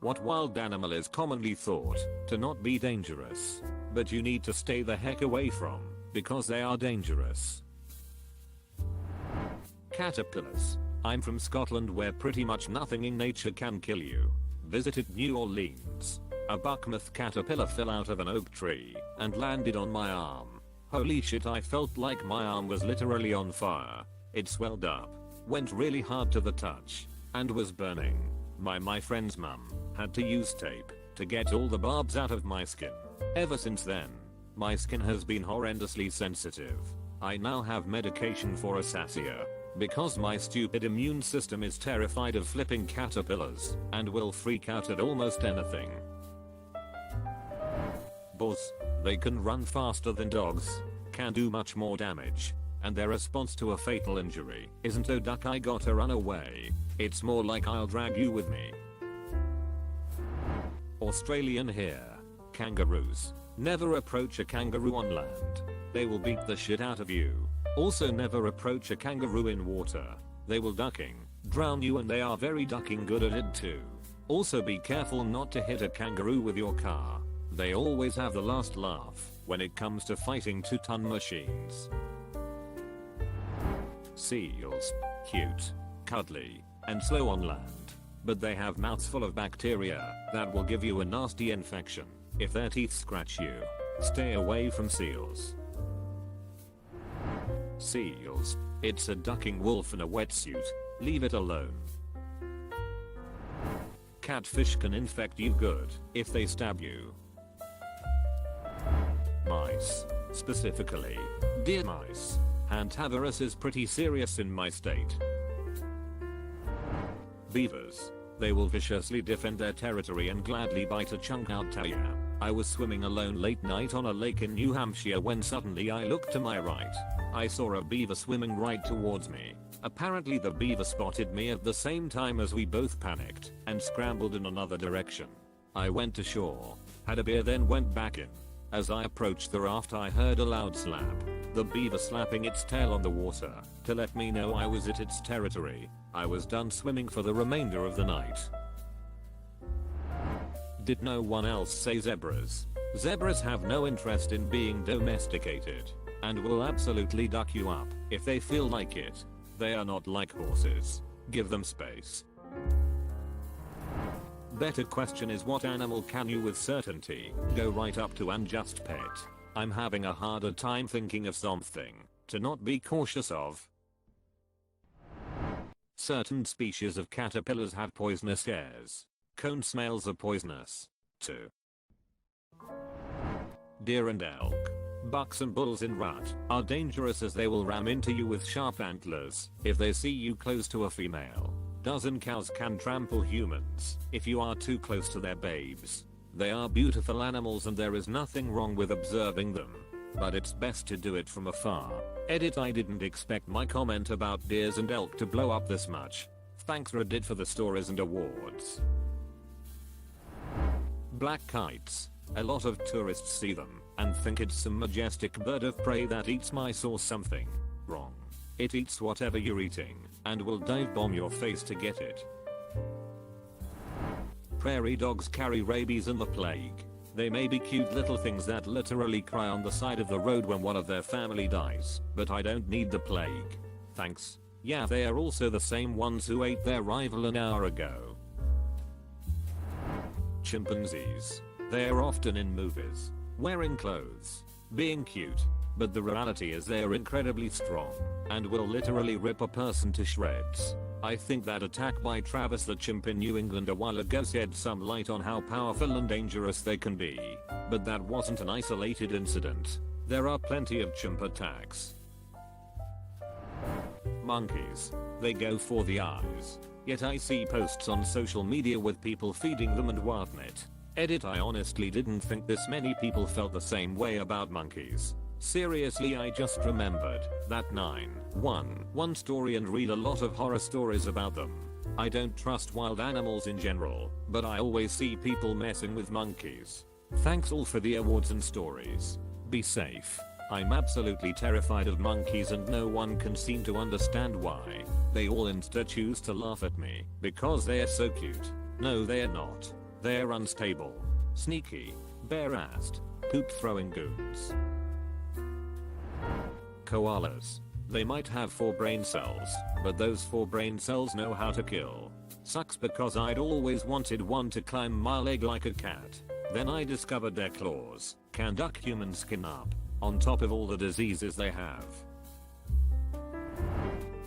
What wild animal is commonly thought to not be dangerous, but you need to stay the heck away from because they are dangerous? Caterpillars. I'm from Scotland where pretty much nothing in nature can kill you. Visited New Orleans. A buckmouth caterpillar fell out of an oak tree and landed on my arm. Holy shit, I felt like my arm was literally on fire. It swelled up, went really hard to the touch, and was burning. My friend's mum had to use tape to get all the barbs out of my skin. Ever since then, my skin has been horrendously sensitive. I now have medication for rosacea because my stupid immune system is terrified of flipping caterpillars and will freak out at almost anything. Boars. They can run faster than dogs, can do much more damage, and their response to a fatal injury isn't "oh duck, I gotta run away." It's more like "I'll drag you with me." Australian here. Kangaroos. Never approach a kangaroo on land. They will beat the shit out of you. Also never approach a kangaroo in water. They will ducking drown you, and they are very ducking good at it too. Also be careful not to hit a kangaroo with your car. They always have the last laugh when it comes to fighting 2-ton machines. Seals. Cute, cuddly, and slow on land. But they have mouths full of bacteria that will give you a nasty infection if their teeth scratch you. Stay away from seals. Seals. It's a ducking wolf in a wetsuit. Leave it alone. Catfish can infect you good if they stab you. Mice. Specifically, deer mice. Hantavirus is pretty serious in my state. Beavers. They will viciously defend their territory and gladly bite a chunk out of you. I was swimming alone late night on a lake in New Hampshire when suddenly I looked to my right. I saw a beaver swimming right towards me. Apparently the beaver spotted me at the same time as we both panicked and scrambled in another direction. I went to shore, had a beer, then went back in. As I approached the raft I heard a loud slap. The beaver slapping its tail on the water to let me know I was at its territory. I was done swimming for the remainder of the night. Did no one else say zebras? Zebras have no interest in being domesticated and will absolutely duck you up if they feel like it. They are not like horses. Give them space. Better question is, what animal can you with certainty go right up to and just pet? I'm having a harder time thinking of something to not be cautious of. Certain species of caterpillars have poisonous hairs. Cone snails are poisonous too. Deer and elk, bucks and bulls in rut are dangerous as they will ram into you with sharp antlers if they see you close to a female. Dozen cows can trample humans if you are too close to their babes. They are beautiful animals and there is nothing wrong with observing them, but it's best to do it from afar. Edit. I didn't expect my comment about deers and elk to blow up this much. Thanks Reddit for the stories and awards. Black kites. A lot of tourists see them and think it's some majestic bird of prey that eats mice or something. Wrong. It eats whatever you're eating and will dive bomb your face to get it. Prairie dogs carry rabies and the plague. They may be cute little things that literally cry on the side of the road when one of their family dies, but I don't need the plague. Thanks. Yeah, they are also the same ones who ate their rival an hour ago. Chimpanzees. They are often in movies, wearing clothes, being cute, but the reality is they are incredibly strong and will literally rip a person to shreds. I think that attack by Travis the chimp in New England a while ago shed some light on how powerful and dangerous they can be, but that wasn't an isolated incident. There are plenty of chimp attacks. Monkeys. They go for the eyes. Yet I see posts on social media with people feeding them and whatnot. Edit. I honestly didn't think this many people felt the same way about monkeys. Seriously, I just remembered that 911 story and read a lot of horror stories about them. I don't trust wild animals in general, but I always see people messing with monkeys. Thanks all for the awards and stories. Be safe. I'm absolutely terrified of monkeys and no one can seem to understand why. They all instead choose to laugh at me because they are so cute. No, they are not. They're unstable, sneaky, bare-assed, poop-throwing goons. Koalas. They might have 4 brain cells, but those 4 brain cells know how to kill. Sucks because I'd always wanted one to climb my leg like a cat. Then I discovered their claws can duck human skin up, on top of all the diseases they have.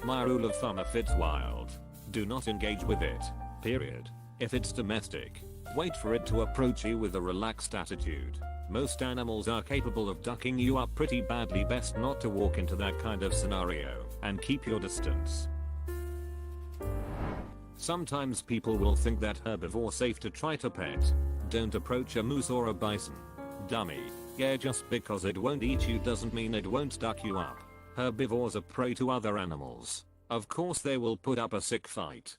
My rule of thumb: if it's wild, do not engage with it, period. If it's domestic, wait for it to approach you with a relaxed attitude. Most animals are capable of ducking you up pretty badly. Best not to walk into that kind of scenario, and keep your distance. Sometimes people will think that herbivore safe to try to pet. Don't approach a moose or a bison. Dummy. Yeah, just because it won't eat you doesn't mean it won't duck you up. Herbivores are prey to other animals. Of course they will put up a sick fight.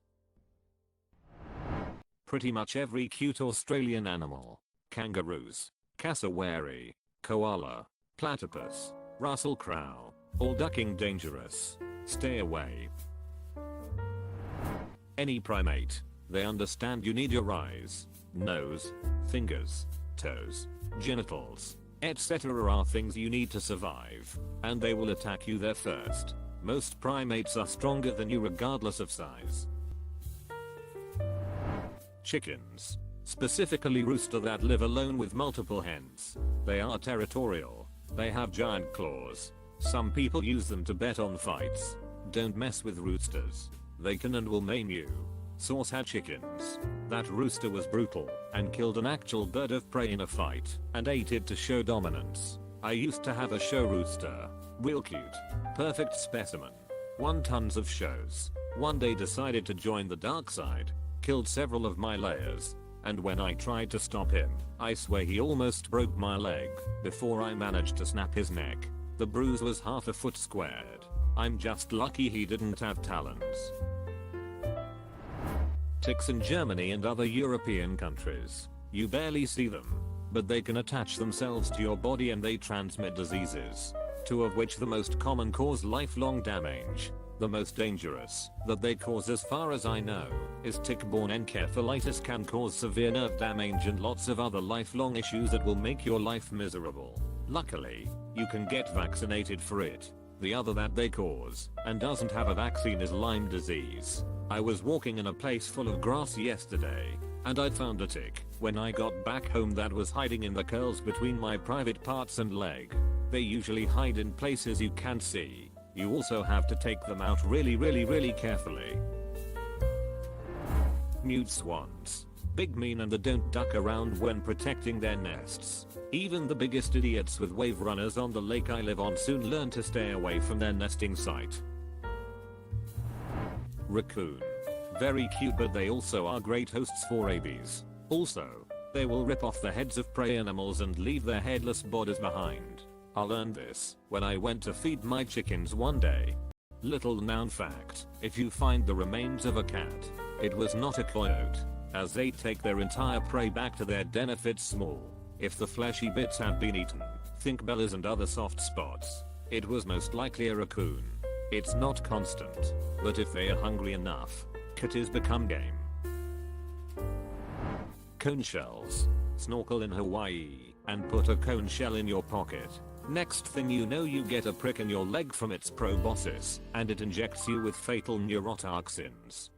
Pretty much every cute Australian animal. Kangaroos, cassowary, koala, platypus, Russell crow, all ducking dangerous. Stay away. Any primate. They understand you need your eyes, nose, fingers, toes, genitals, etc. are things you need to survive, and they will attack you there first. Most primates are stronger than you regardless of size. Chickens. Specifically rooster that live alone with multiple hens. They are territorial. They have giant claws. Some people use them to bet on fights. Don't mess with roosters. They can and will maim you. Source: had chickens. That rooster was brutal and killed an actual bird of prey in a fight and ate it to show dominance. I used to have a show rooster. Real cute. Perfect specimen. Won tons of shows. One day decided to join the dark side. Killed several of my layers. And when I tried to stop him, I swear he almost broke my leg before I managed to snap his neck. The bruise was half a foot squared. I'm just lucky he didn't have talons. Ticks in Germany and other European countries. You barely see them, but they can attach themselves to your body and they transmit diseases. 2 of which the most common cause lifelong damage. The most dangerous that they cause, as far as I know, is tick-borne encephalitis. Can cause severe nerve damage and lots of other lifelong issues that will make your life miserable. Luckily, you can get vaccinated for it. The other that they cause, and doesn't have a vaccine, is Lyme disease. I was walking in a place full of grass yesterday, and I found a tick when I got back home that was hiding in the curls between my private parts and leg. They usually hide in places you can't see. You also have to take them out really carefully. Mute swans. Big, mean, and they don't duck around when protecting their nests. Even the biggest idiots with wave runners on the lake I live on soon learn to stay away from their nesting site. Raccoon. Very cute, but they also are great hosts for rabies. Also, they will rip off the heads of prey animals and leave their headless bodies behind. I learned this when I went to feed my chickens one day. Little known fact: if you find the remains of a cat, it was not a coyote, as they take their entire prey back to their den if it's small. If the fleshy bits have been eaten, think bellies and other soft spots, it was most likely a raccoon. It's not constant, but if they are hungry enough, kitties become game. Cone shells. Snorkel in Hawaii and put a cone shell in your pocket. Next thing you know, you get a prick in your leg from its proboscis, and it injects you with fatal neurotoxins.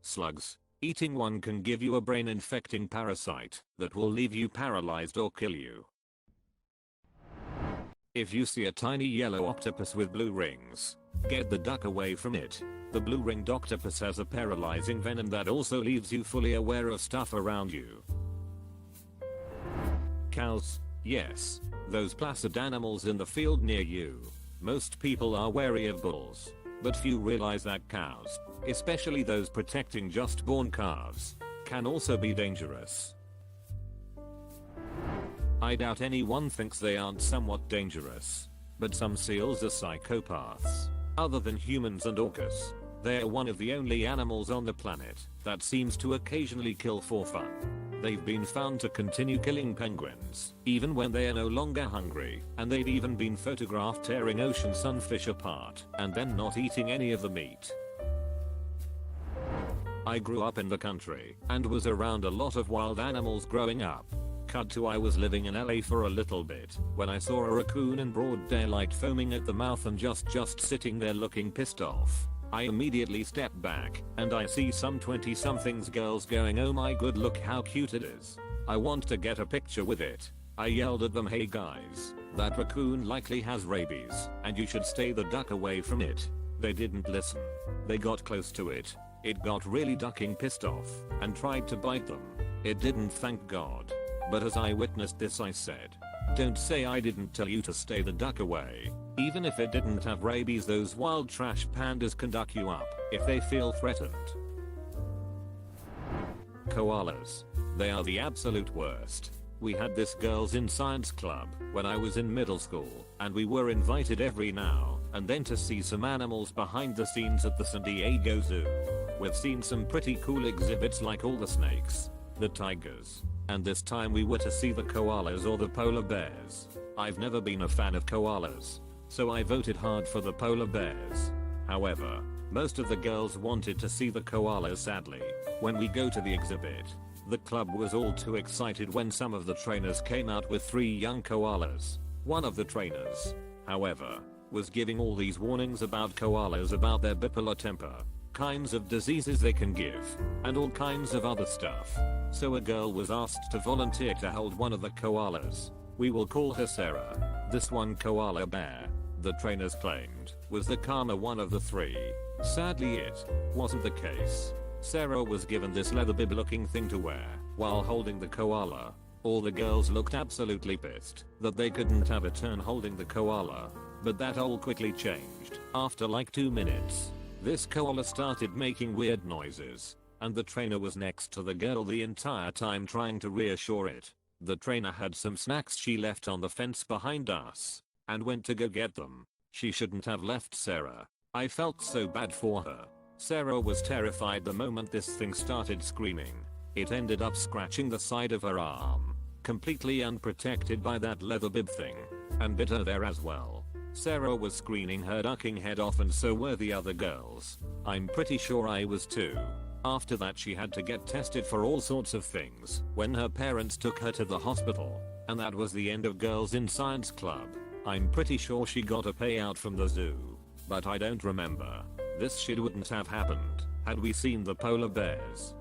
Slugs. Eating one can give you a brain-infecting parasite that will leave you paralyzed or kill you. If you see a tiny yellow octopus with blue rings, get the duck away from it. The blue-ringed octopus has a paralyzing venom that also leaves you fully aware of stuff around you. Cows. Yes, those placid animals in the field near you. Most people are wary of bulls, but few realize that cows, especially those protecting just born calves, can also be dangerous. I doubt anyone thinks they aren't somewhat dangerous, but some seals are psychopaths. Other than humans and orcas, they're one of the only animals on the planet that seems to occasionally kill for fun. They've been found to continue killing penguins, even when they are no longer hungry, and they've even been photographed tearing ocean sunfish apart, and then not eating any of the meat. I grew up in the country and was around a lot of wild animals growing up. Cut to I was living in LA for a little bit when I saw a raccoon in broad daylight foaming at the mouth and just sitting there looking pissed off. I immediately step back and I see some 20 somethings girls going, oh my god, look how cute it is. I want to get a picture with it. I yelled at them, hey guys, that raccoon likely has rabies and you should stay the duck away from it. They didn't listen. They got close to it. It got really ducking pissed off and tried to bite them. It didn't, thank God. But as I witnessed this I said, don't say I didn't tell you to stay the duck away. Even if it didn't have rabies, those wild trash pandas can duck you up if they feel threatened. Koalas. They are the absolute worst. We had this girls in science club when I was in middle school and we were invited every now and then to see some animals behind the scenes at the San Diego Zoo. We've seen some pretty cool exhibits like all the snakes, the tigers, and this time we were to see the koalas or the polar bears. I've never been a fan of koalas, so I voted hard for the polar bears. However, most of the girls wanted to see the koalas sadly. When we go to the exhibit, the club was all too excited when some of the trainers came out with 3 young koalas. One of the trainers, however, was giving all these warnings about koalas, about their bipolar temper, kinds of diseases they can give, and all kinds of other stuff. So a girl was asked to volunteer to hold one of the koalas. We will call her Sarah. This one koala bear, the trainers claimed, was the calmer one of the 3. Sadly it wasn't the case. Sarah was given this leather bib looking thing to wear while holding the koala. All the girls looked absolutely pissed that they couldn't have a turn holding the koala, but that all quickly changed. After like 2 minutes, this koala started making weird noises, and the trainer was next to the girl the entire time trying to reassure it. The trainer had some snacks she left on the fence behind us and went to go get them. She shouldn't have left Sarah. I felt so bad for her. Sarah was terrified the moment this thing started screaming. It ended up scratching the side of her arm, completely unprotected by that leather bib thing, and bit her there as well. Sarah was screaming her ducking head off and so were the other girls. I'm pretty sure I was too. After that she had to get tested for all sorts of things when her parents took her to the hospital, and that was the end of Girls in Science Club. I'm pretty sure she got a payout from the zoo, but I don't remember. This shit wouldn't have happened had we seen the polar bears.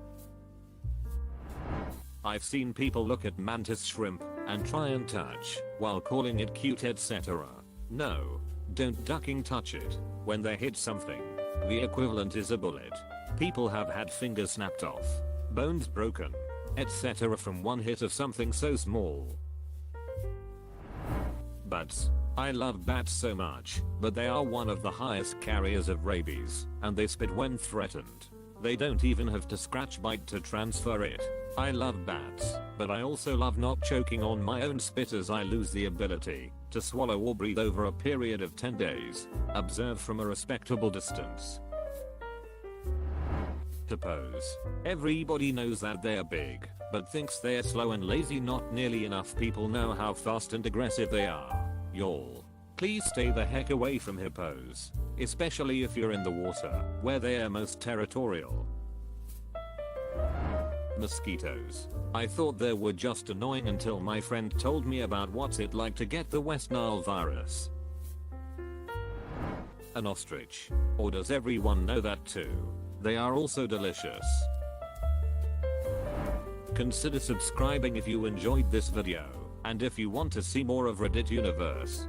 I've seen people look at mantis shrimp and try and touch while calling it cute, etc. No, don't ducking touch it. When they hit something, the equivalent is a bullet. People have had fingers snapped off, bones broken, etc. from one hit of something so small. Bats. I love bats so much, but they are one of the highest carriers of rabies, and they spit when threatened. They don't even have to scratch bite to transfer it. I love bats, but I also love not choking on my own spit as I lose the ability to swallow or breathe over a period of 10 days. Observe from a respectable distance. Hippos. Everybody knows that they're big, but thinks they're slow and lazy. Not nearly enough people know how fast and aggressive they are. Y'all, please stay the heck away from hippos, especially if you're in the water, where they are most territorial. Mosquitoes. I thought they were just annoying until my friend told me about what's it like to get the West Nile virus. An ostrich. Or does everyone know that too? They are also delicious. Consider subscribing if you enjoyed this video, and if you want to see more of Reddit Universe.